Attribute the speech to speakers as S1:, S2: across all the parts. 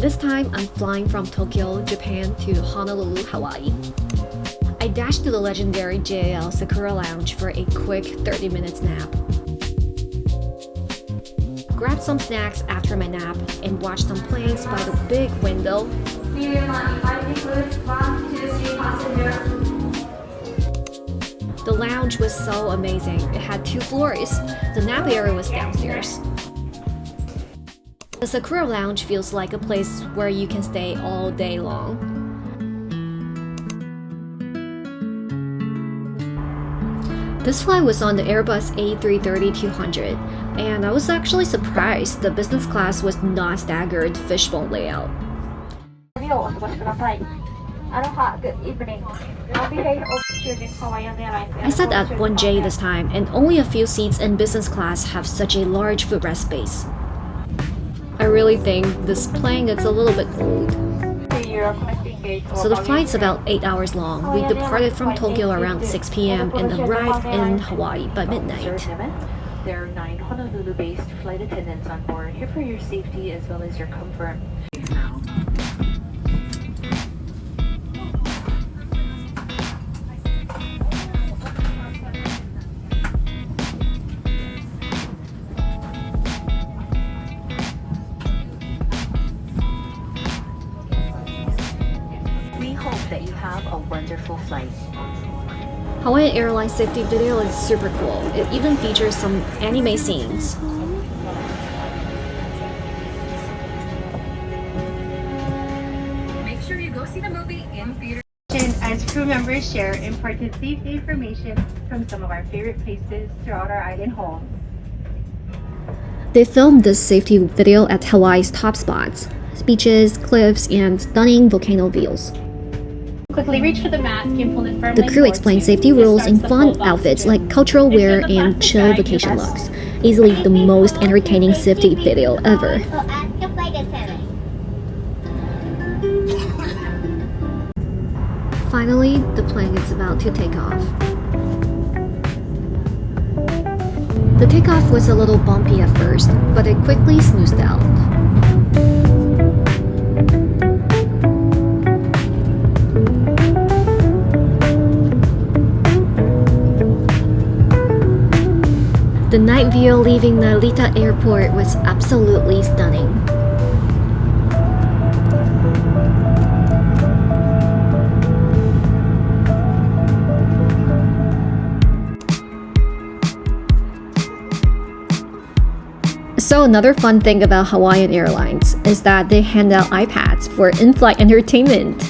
S1: This time, I'm flying from Tokyo, Japan to Honolulu, Hawaii. I dashed to the legendary JAL Sakura Lounge for a quick 30 minutes nap. Grabbed some snacks after my nap and watched some planes by the big window. The lounge was so amazing. It had 2 floors. The nap area was downstairs. The Sakura Lounge feels like a place where you can stay all day long. This flight was on the Airbus A330-200, and I was actually surprised the business class was not staggered fishbowl layout.
S2: Good evening. On behalf of choosing Hawaiian Airlines,
S1: I sat at 1J this time, and only a few seats in business class have such a large footrest space. I really think this plane is a little bit old. So the flight's about 8 hours long. We departed from Tokyo around 6 p.m. and arrived in Hawaii by midnight.
S3: There are 9 Honolulu-based flight attendants on board, here for your safety as well as your comfort. That you have a wonderful flight.
S1: Hawaiian Airlines safety video is super cool. It even features some anime scenes.
S4: Make sure you go see the movie in theater.
S5: As crew members share important safety information from some of our favorite places throughout our island home.
S1: They filmed this safety video at Hawaii's top spots: beaches, cliffs, and stunning volcano views.
S5: Quickly reach for the mask and pull it firmly.
S1: The crew explained safety rules in fun outfits like cultural wear and chill vacation looks. Easily the most entertaining safety video ever. Finally, the plane is about to take off. The takeoff was a little bumpy at first, but it quickly smoothed out. The night view leaving Narita Airport was absolutely stunning. So another fun thing about Hawaiian Airlines is that they hand out iPads for in-flight entertainment.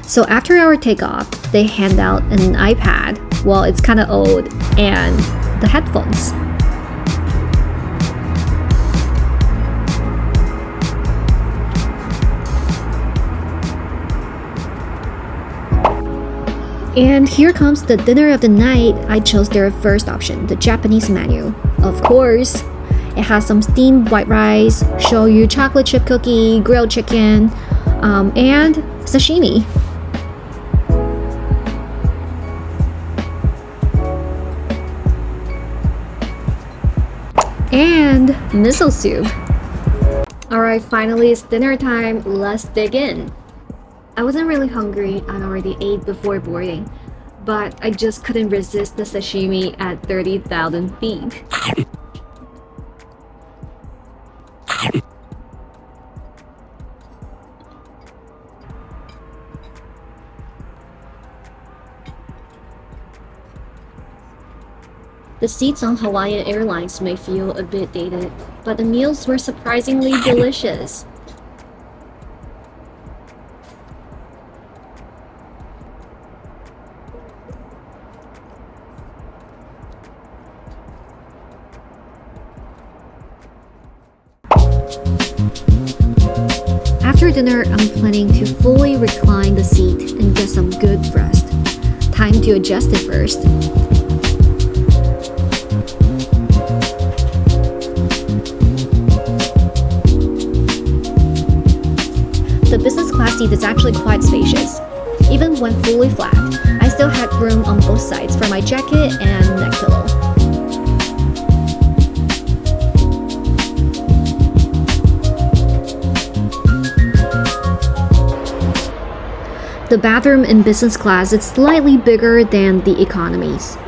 S1: So after our takeoff, they hand out an iPad, well, it's kind of old, and the headphones. And here comes the dinner of the night. I chose their first option, the Japanese menu. Of course, it has some steamed white rice, shoyu chocolate chip cookie, grilled chicken, and sashimi. And miso soup. Alright, finally it's dinner time. Let's dig in. I wasn't really hungry. I already ate before boarding, but I just couldn't resist the sashimi at 30,000 feet. The seats on Hawaiian Airlines may feel a bit dated, but the meals were surprisingly delicious. After dinner, I'm planning to fully recline the seat and get some good rest. Time to adjust it first. The business class seat is actually quite spacious. Even when fully flat, I still had room on both sides for my jacket and neck pillow. The bathroom in business class is slightly bigger than the economies.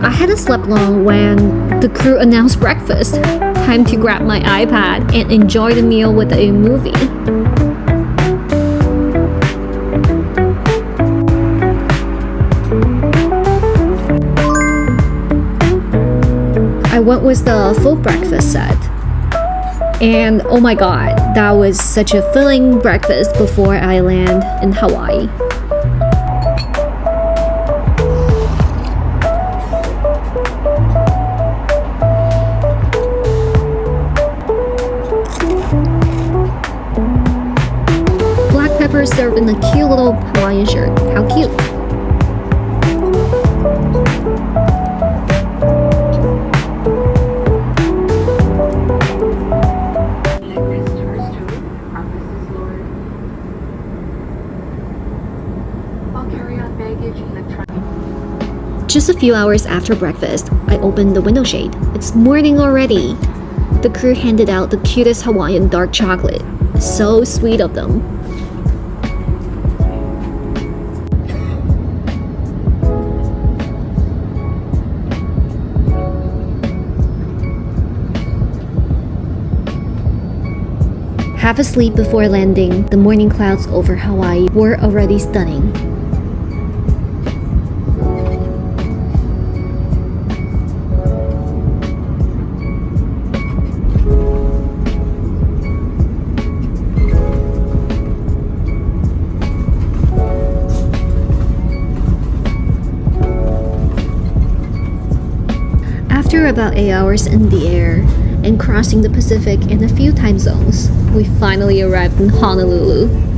S1: I hadn't slept long when the crew announced breakfast. Time to grab my iPad and enjoy the meal with a movie. I went with the full breakfast set. And oh my god, that was such a filling breakfast before I land in Hawaii. Black pepper served in a cute little Hawaiian shirt. How cute. Just a few hours after breakfast, I opened the window shade. It's morning already. The crew handed out the cutest Hawaiian dark chocolate. So sweet of them. Half asleep before landing, the morning clouds over Hawaii were already stunning. After about 8 hours in the air and crossing the Pacific in a few time zones, we finally arrived in Honolulu.